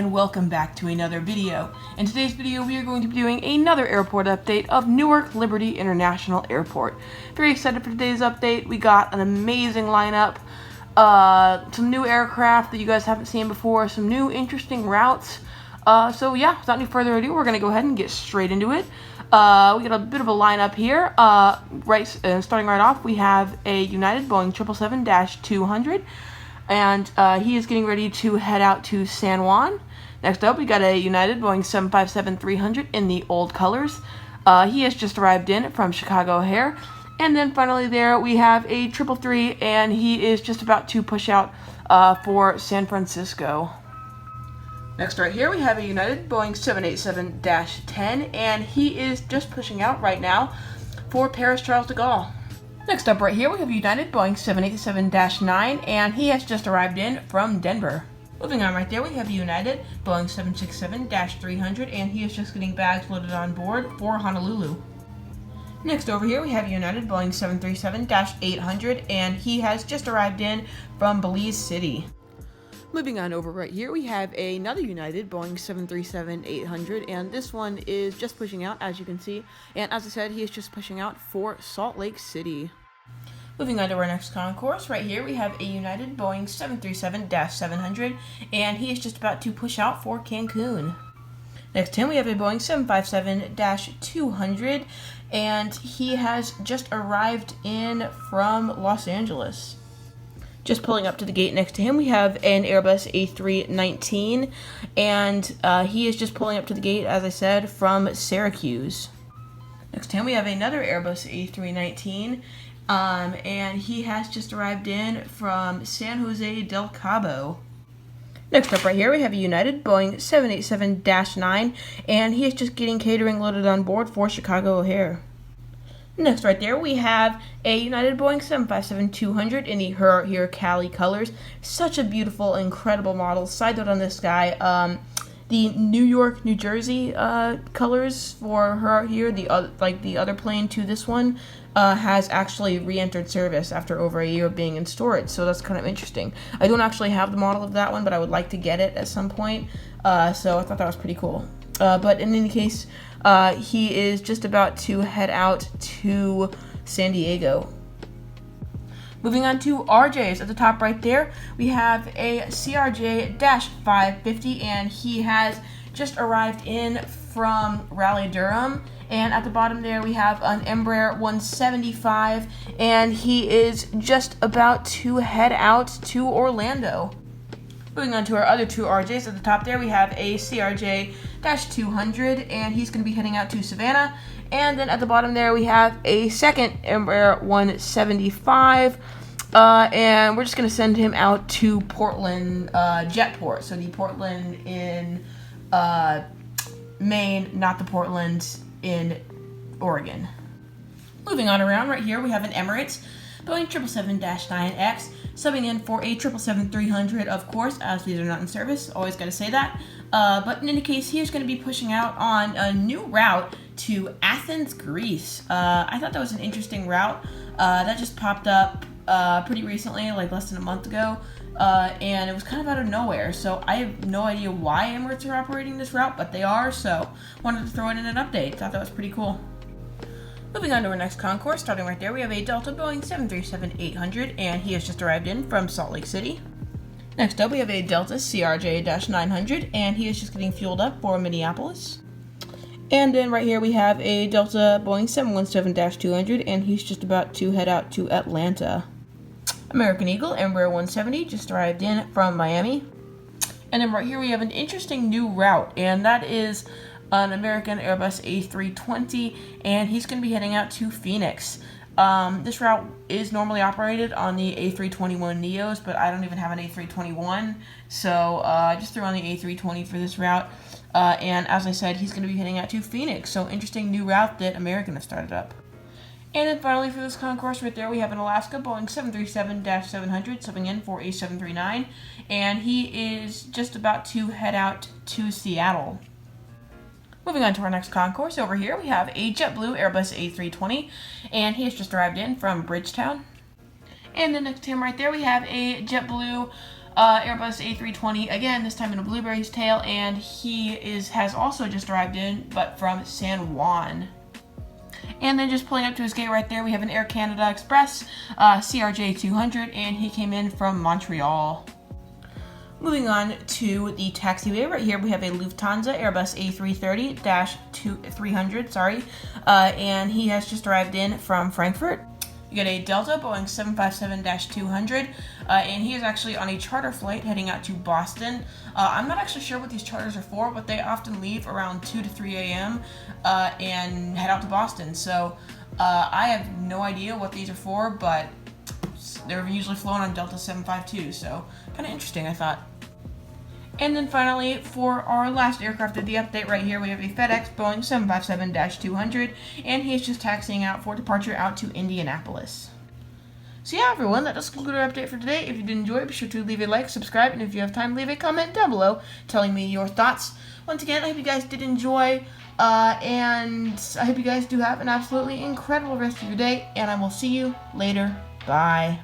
and welcome back to another video. In today's video we are going to be doing another airport update of Newark Liberty International Airport. Very excited for today's update. We got an amazing lineup, some new aircraft that you guys haven't seen before, some new interesting routes. So yeah, without any further ado, we're going to go ahead and get straight into it. We got a bit of a lineup here. Starting right off, we have a United Boeing 777-200. And he is getting ready to head out to San Juan. Next up, we got a United Boeing 757-300 in the old colors. He has just arrived in from Chicago O'Hare. And then finally there, we have a 333, and he is just about to push out for San Francisco. Next right here, we have a United Boeing 787-10, and he is just pushing out right now for Paris Charles de Gaulle. Next up right here, we have United Boeing 787-9, and he has just arrived in from Denver. Moving on right there, we have United Boeing 767-300, and he is just getting bags loaded on board for Honolulu. Next over here, we have United Boeing 737-800, and he has just arrived in from Belize City. Moving on over right here, we have another United Boeing 737-800, and this one is just pushing out, as you can see. And as I said, he is just pushing out for Salt Lake City. Moving on to our next concourse, right here we have a United Boeing 737-700, and he is just about to push out for Cancun. Next to him, we have a Boeing 757-200, and he has just arrived in from Los Angeles. Just pulling up to the gate next to him, we have an Airbus A319, and he is just pulling up to the gate, as I said, from Syracuse. Next to him, we have another Airbus A319, and he has just arrived in from San Jose del Cabo. Next up right here, we have a United Boeing 787-9, and he is just getting catering loaded on board for Chicago O'Hare. Next right there, we have a United Boeing 757-200 in the Her Here Cali colors. Such a beautiful, incredible model. Side note on this guy, the New York, New Jersey colors for Her Here, the other plane to this one, has actually re-entered service after over a year of being in storage, so that's kind of interesting. I don't actually have the model of that one, but I would like to get it at some point, so I thought that was pretty cool. But in any case, he is just about to head out to San Diego. Moving on to RJs. At the top right there, we have a CRJ-550, and he has just arrived in from Raleigh-Durham. And at the bottom there, we have an Embraer 175, and he is just about to head out to Orlando. Moving on to our other two RJs, at the top there we have a CRJ-200, and he's going to be heading out to Savannah. And then at the bottom there we have a second Embraer 175, and we're just going to send him out to Portland Jetport. So the Portland in Maine, not the Portland in Oregon. Moving on around, right here we have an Emirates Boeing 777-9X, subbing in for a 777-300, of course, as these are not in service. Always got to say that. But in any case, he is going to be pushing out on a new route to Athens, Greece. I thought that was an interesting route. That just popped up pretty recently, like less than a month ago, and it was kind of out of nowhere. So I have no idea why Emirates are operating this route, but they are, so wanted to throw it in an update. Thought that was pretty cool. Moving on to our next concourse, starting right there, we have a Delta Boeing 737-800, and he has just arrived in from Salt Lake City. Next up, we have a Delta CRJ-900, and he is just getting fueled up for Minneapolis. And then right here, we have a Delta Boeing 717-200, and he's just about to head out to Atlanta. American Eagle Embraer 170 just arrived in from Miami. And then right here, we have an interesting new route, and that is an American Airbus A320, and he's going to be heading out to Phoenix. This route is normally operated on the A321neos, but I don't even have an A321, so I just threw on the A320 for this route. And as I said, he's going to be heading out to Phoenix, so interesting new route that American has started up. And then finally for this concourse right there, we have an Alaska Boeing 737-700 subbing in for a 739, and he is just about to head out to Seattle. Moving on to our next concourse, over here we have a JetBlue Airbus A320, and he has just arrived in from Bridgetown. And then next to him right there we have a JetBlue Airbus A320, again, this time in a blueberry's tail, and he has also just arrived in, but from San Juan. And then just pulling up to his gate right there, we have an Air Canada Express, CRJ 200, and he came in from Montreal. Moving on to the taxiway right here, we have a Lufthansa Airbus A330-300, and he has just arrived in from Frankfurt. You get a Delta Boeing 757-200, and he is actually on a charter flight heading out to Boston. I'm not actually sure what these charters are for, but they often leave around 2 to 3 a.m. And head out to Boston. So I have no idea what these are for, but they're usually flown on Delta 752, so kind of interesting, I thought. And then finally, for our last aircraft of the update right here, we have a FedEx Boeing 757-200, and he is just taxiing out for departure out to Indianapolis. So yeah, everyone, that does conclude our update for today. If you did enjoy it, be sure to leave a like, subscribe, and if you have time, leave a comment down below telling me your thoughts. Once again, I hope you guys did enjoy, and I hope you guys do have an absolutely incredible rest of your day, and I will see you later. Bye.